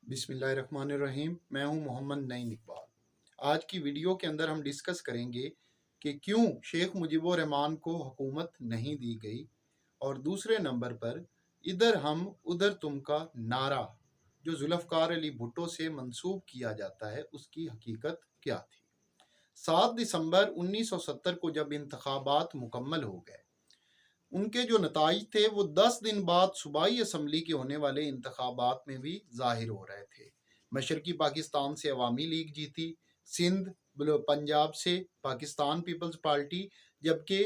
बिस्मिल्लाहिर्रहमानिर्रहीम। मैं हूं मोहम्मद नईम इकबाल। आज की वीडियो के अंदर हम डिस्कस करेंगे कि क्यों शेख मुजीबुर रहमान को हुकूमत नहीं दी गई, और दूसरे नंबर पर इधर हम उधर तुम का नारा जो जुल्फ़कार अली भुट्टो से मंसूब किया जाता है उसकी हकीकत क्या थी। 7 दिसंबर 1970 को जब इंतखाबात मुकम्मल हो गए, उनके जो नताइज थे वो 10 दिन बाद सूबाई असम्बली के होने वाले इंतखाबात में भी ज़ाहिर हो रहे थे। मशरकी पाकिस्तान से अवामी लीग जीती, सिंध पंजाब से पाकिस्तान पीपल्स पार्टी, जबकि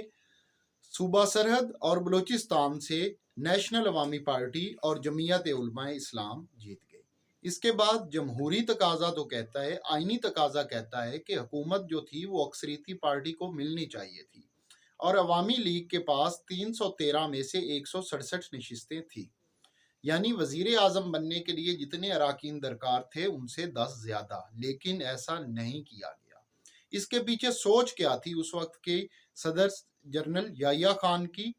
सूबा सरहद और बलूचिस्तान से नेशनल अवामी पार्टी और जमीयत उलमा इस्लाम जीत गई। इसके बाद जमहूरी तकाजा तो कहता है, आइनी तकाजा कहता है कि हुकूमत जो थी वो अक्सरियती पार्टी को मिलनी चाहिए थी, और अवामी लीग के पास 313 में से 167 नशिस्तें थी, यानी वजीर आजम बनने के लिए जितने अराकीन दरकार थे उनसे 10 ज्यादा। लेकिन ऐसा नहीं किया गया। इसके पीछे सोच क्या थी उस वक्त के सदर जनरल याहिया खान की,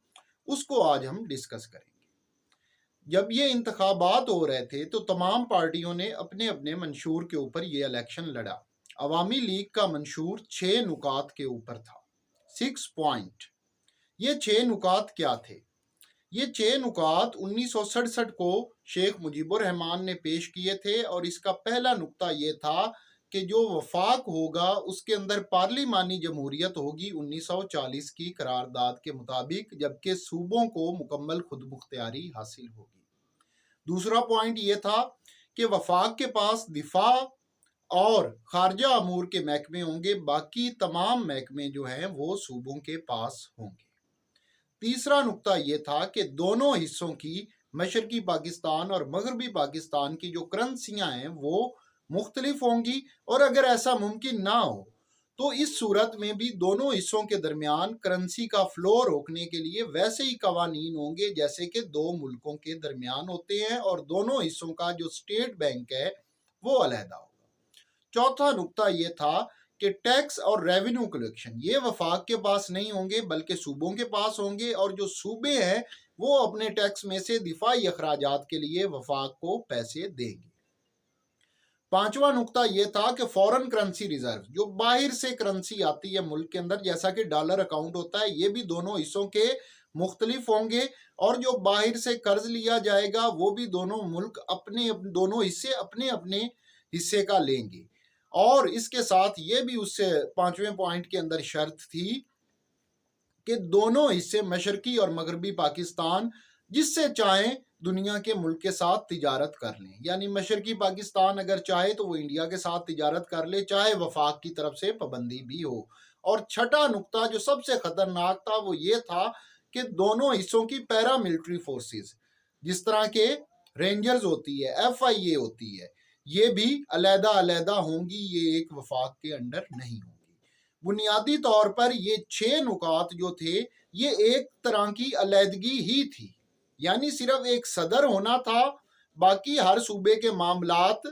उसको आज हम डिस्कस करेंगे। जब ये इंतखाबात हो रहे थे तो तमाम पार्टियों ने अपने अपने मंशूर के ऊपर ये इलेक्शन लड़ा। अवामी लीग का मंशूर 6 नुकात के ऊपर था, 6 पॉइंट। ये 6 नुकात क्या थे? ये 6 नुकात 1967 को शेख मुजीबुर रहमान ने पेश किए थे, और इसका पहला नुक्ता ये था कि जो वफाक होगा उसके अंदर पार्लिमानी जमहूरियत होगी 1940 की करारदाद के मुताबिक, जबकि सूबों को मुकम्मल खुद मुख्तियारी हासिल होगी। दूसरा पॉइंट ये था कि वफाक के पास दिफा और खारजा अमूर के महकमे होंगे, बाकी तमाम महकमे जो हैं वो सूबों के पास होंगे। तीसरा नुक्ता यह था कि दोनों हिस्सों की, मशरकी पाकिस्तान और मगरबी पाकिस्तान की जो करेंसियां हैं वो मुख्तलिफ होंगी, और अगर ऐसा मुमकिन ना हो तो इस सूरत में भी दोनों हिस्सों के दरमियान करेंसी का फ्लो रोकने के लिए वैसे ही कवानीन होंगे जैसे कि दो मुल्कों के दरमियान होते हैं, और दोनों हिस्सों का जो स्टेट बैंक है वो अलहदा होगा। चौथा नुक्ता यह था कि टैक्स और रेवेन्यू कलेक्शन ये वफाक के पास नहीं होंगे बल्कि सूबों के पास होंगे, और जो सूबे हैं वो अपने टैक्स में से दिफाई अखराजात के लिए वफाक को पैसे देंगे। पांचवा नुक्ता यह था कि फॉरेन करेंसी रिजर्व, जो बाहर से करेंसी आती है मुल्क के अंदर, जैसा कि डॉलर अकाउंट होता है, ये भी दोनों हिस्सों के मुख्तलिफ होंगे, और जो बाहर से कर्ज लिया जाएगा वो भी दोनों मुल्क दोनों हिस्से अपने अपने हिस्से का लेंगे। और इसके साथ ये भी उससे पांचवें पॉइंट के अंदर शर्त थी कि दोनों हिस्से मशरकी और मगरबी पाकिस्तान जिससे चाहें दुनिया के मुल्क के साथ तिजारत कर लें, यानी मशरकी पाकिस्तान अगर चाहे तो वो इंडिया के साथ तिजारत कर ले, चाहे वफाक की तरफ से पाबंदी भी हो। और छठा नुक्ता जो सबसे खतरनाक था वो ये था कि दोनों हिस्सों की पैरा मिलिट्री फोर्सेस, जिस तरह के रेंजर्स होती है, FIA होती है, ये भी अलहदा अलहदा होंगी, ये एक वफाक के अंडर नहीं होंगी। बुनियादी तौर पर ये 6 नुकात जो थे ये एक तरह की अलहदगी ही थी, यानी सिर्फ एक सदर होना था, बाकी हर सूबे के मामलात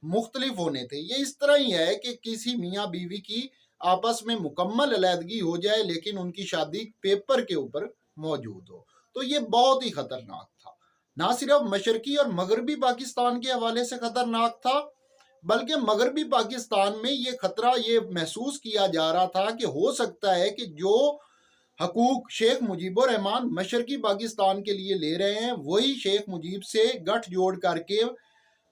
मुख्तलिफ होने थे। ये इस तरह ही है कि किसी मियाँ बीवी की आपस में मुकम्मल अलहदगी हो जाए लेकिन उनकी शादी पेपर के ऊपर मौजूद हो। तो ये बहुत ही खतरनाक था, ना सिर्फ मशरकी और मगरबी पाकिस्तान के हवाले से खतरनाक था, बल्कि मगरबी पाकिस्तान में ये खतरा ये महसूस किया जा रहा था कि हो सकता है कि जो हकूक शेख मुजीबुर रहमान मशरकी पाकिस्तान के लिए ले रहे हैं वही शेख मुजीब से गठ जोड़ करके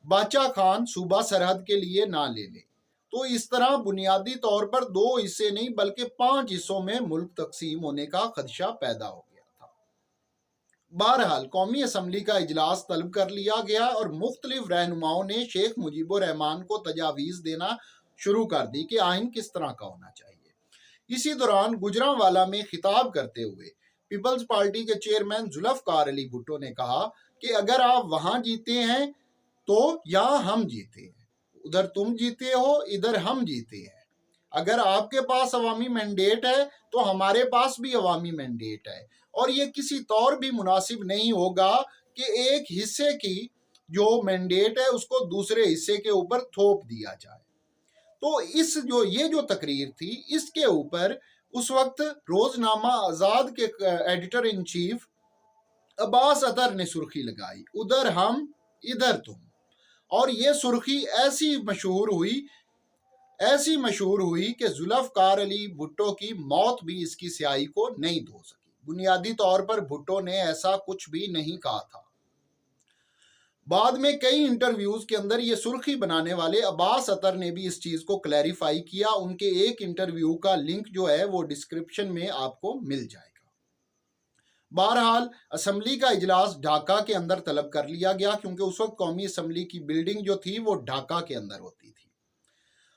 बाचा खान सूबा सरहद के लिए ना ले ले। तो इस तरह बुनियादी तौर पर 2 हिस्से नहीं बल्कि 5 हिस्सों में मुल्क तकसीम होने का खदशा पैदा हो गया था। बहरहाल कौमी असम्बली का इजलास तलब कर लिया गया और मुख्तलिफ रहनुमाओं ने शेख मुजीबुर रहमान को तजावीज़ देना शुरू कर दी कि आइन किस तरह का होना चाहिए। इसी दौरान गुजरांवाला में खिताब करते हुए पीपल्स पार्टी के चेयरमैन जुल्फ़कार अली भुट्टो ने कहा कि अगर आप वहां जीते हैं तो यहाँ हम जीते हैं, उधर तुम जीते हो इधर हम जीते हैं। अगर आपके पास अवामी मैंडेट है तो हमारे पास भी अवामी मैंडेट है, और ये किसी तौर भी मुनासिब नहीं होगा कि एक हिस्से की जो मैंडेट है उसको दूसरे हिस्से के ऊपर थोप दिया जाए। तो ये जो तकरीर थी इसके ऊपर उस वक्त रोजनामा आजाद के एडिटर इन चीफ अब्बास अतर ने सुर्खी लगाई, उधर हम इधर तुम। اور یہ سرخی ایسی مشہور ہوئی کہ ذوالفقار علی بھٹو کی موت بھی اس کی سیاہی کو نہیں دھو سکی۔ بنیادی طور پر بھٹو نے ایسا کچھ بھی نہیں کہا تھا۔ بعد میں کئی انٹرویوز کے اندر یہ سرخی بنانے والے عباس اطہر نے بھی اس چیز کو کلیریفائی کیا۔ ان کے ایک انٹرویو کا لنک جو ہے وہ ڈسکرپشن میں آپ کو مل جائے گا۔ بہرحال اسمبلی کا اجلاس ڈھاکہ کے اندر طلب کر لیا گیا، کیونکہ اس وقت قومی اسمبلی کی بلڈنگ جو تھی وہ ڈھاکہ کے اندر ہوتی تھی،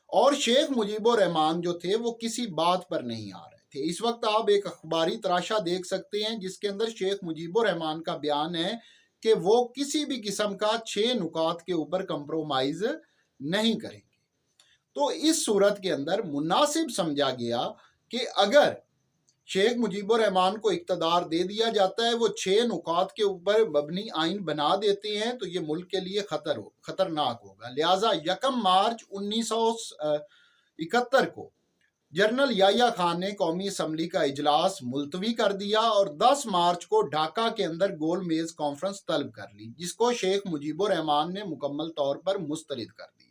اور شیخ مجیب الرحمان جو تھے وہ کسی بات پر نہیں آ رہے تھے۔ اس وقت آپ ایک اخباری تراشا دیکھ سکتے ہیں جس کے اندر شیخ مجیب الرحمان کا بیان ہے کہ وہ کسی بھی قسم کا 6 نکات کے اوپر کمپرومائز نہیں کریں گے۔ تو اس صورت کے اندر مناسب سمجھا گیا کہ اگر شیخ مجیب الرحمان کو اقتدار دے دیا جاتا ہے، وہ 6 نکات کے اوپر مبنی آئین بنا دیتے ہیں، تو یہ ملک کے لیے خطرناک ہوگا۔ لہٰذا 1 مارچ 1971 کو جنرل یحییٰ خان نے قومی اسمبلی کا اجلاس ملتوی کر دیا اور 10 مارچ کو ڈھاکہ کے اندر گول میز کانفرنس طلب کر لی، جس کو شیخ مجیب الرحمان نے مکمل طور پر مسترد کر دیا۔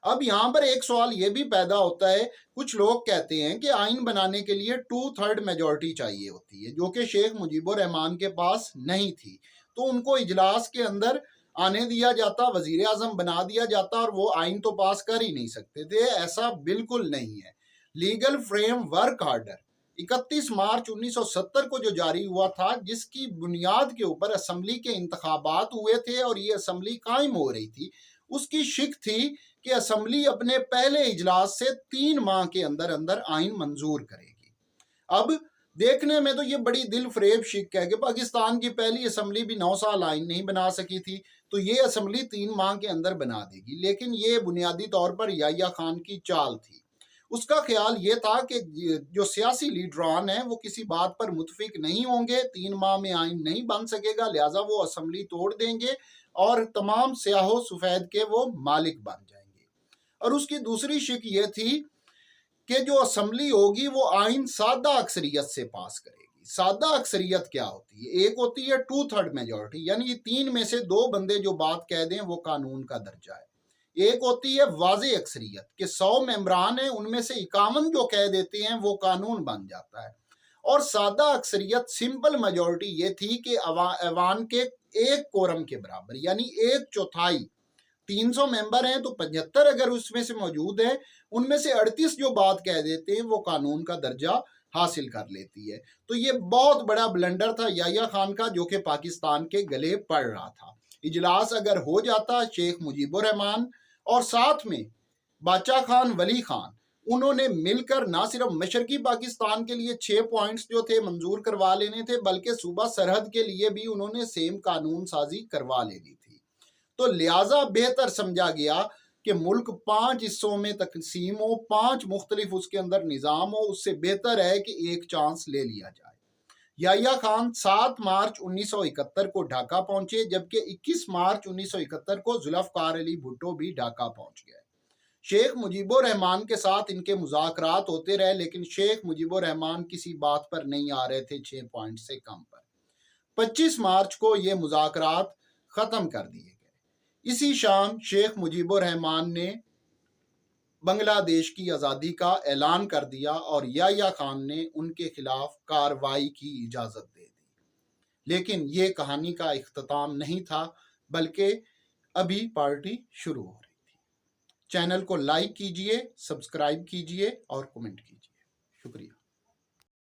اب یہاں پر ایک سوال یہ بھی پیدا ہوتا ہے، کچھ لوگ کہتے ہیں کہ آئین بنانے کے لیے 2/3 میجورٹی چاہیے ہوتی ہے، جو کہ شیخ مجیب الرحمان کے پاس نہیں تھی، تو ان کو اجلاس کے اندر آنے دیا جاتا، وزیر اعظم بنا دیا جاتا، اور وہ آئین تو پاس کر ہی نہیں سکتے تھے۔ ایسا بالکل نہیں ہے۔ Legal frame work order 31 March 1970 کو جو جاری ہوا تھا، جس کی بنیاد کے اوپر اسمبلی کے انتخابات ہوئے تھے اور یہ اسمبلی قائم ہو رہی تھی، اس کی شک تھی کہ اسمبلی اپنے پہلے اجلاس سے 3 ماہ کے اندر آئین منظور کرے گی۔ اب دیکھنے میں تو یہ بڑی دل فریب شک ہے کہ پاکستان کی پہلی اسمبلی بھی 9 سال آئین نہیں بنا سکی تھی، تو یہ اسمبلی 3 ماہ کے اندر بنا دے گی۔ لیکن یہ بنیادی طور پر یحییٰ خان کی چال تھی۔ اس کا خیال یہ تھا کہ جو سیاسی لیڈران ہیں وہ کسی بات پر متفق نہیں ہوں گے، 3 ماہ میں آئین نہیں بن سکے گا، لہٰذا وہ اسمبلی توڑ دیں گے اور تمام سیاہ و سفید کے وہ مالک بن جائیں گے۔ اور اس کی دوسری شک یہ تھی کہ جو اسمبلی ہوگی وہ آئین سادہ اکثریت سے پاس کرے گی۔ سادہ اکثریت کیا ہوتی ہے؟ ایک ہوتی ہے 2/3 میجورٹی، یعنی 3 میں سے 2 بندے جو بات کہہ دیں وہ قانون کا درجہ ہے۔ ایک ہوتی ہے واضح اکثریت کہ 100 ممبران ہیں، ان میں سے 51 جو کہہ دیتے ہیں وہ قانون بن جاتا ہے۔ اور سادہ اکثریت سمپل میجورٹی یہ تھی کہ ایوان کے 1 کورم کے برابر، یعنی 1/4۔ 300 ممبر ہیں تو 75 اگر اس میں سے موجود ہیں، ان میں سے 38 جو بات کہہ دیتے ہیں وہ قانون کا درجہ حاصل کر لیتی ہے۔ تو یہ بہت بڑا بلنڈر تھا یحییٰ خان کا، جو کہ پاکستان کے گلے پڑ رہا تھا۔ اجلاس اگر ہو جاتا، شیخ مجیب الرحمان اور ساتھ میں باچا خان ولی خان، انہوں نے مل کر نہ صرف مشرقی پاکستان کے لیے 6 پوائنٹس جو تھے منظور کروا لینے تھے، بلکہ صوبہ سرحد کے لیے بھی انہوں نے سیم قانون سازی کروا لینی تھی۔ تو لہٰذا بہتر سمجھا گیا کہ ملک 5 حصوں میں تقسیم ہو، 5 مختلف اس کے اندر نظام ہو، اس سے بہتر ہے کہ ایک چانس لے لیا جائے۔ یحییٰ خان 7 مارچ 1971 کو ڈھاکہ پہنچے، جبکہ 21 مارچ 1971 کو ذوالفقار علی بھٹو بھی ڈھاکہ پہنچ گئے۔ شیخ مجیب الرحمان کے ساتھ ان کے مذاکرات ہوتے رہے، لیکن شیخ مجیب الرحمان کسی بات پر نہیں آ رہے تھے 6 پوائنٹ سے کم پر۔ 25 مارچ کو یہ مذاکرات ختم کر دیے گئے۔ اسی شام شیخ مجیب الرحمان نے بنگلہ دیش کی آزادی کا اعلان کر دیا اور یحییٰ خان نے ان کے خلاف کارروائی کی اجازت دے دی۔ لیکن یہ کہانی کا اختتام نہیں تھا، بلکہ ابھی پارٹی شروع ہو رہی تھی۔ چینل کو لائک کیجئے، سبسکرائب کیجئے اور کمنٹ کیجئے۔ شکریہ۔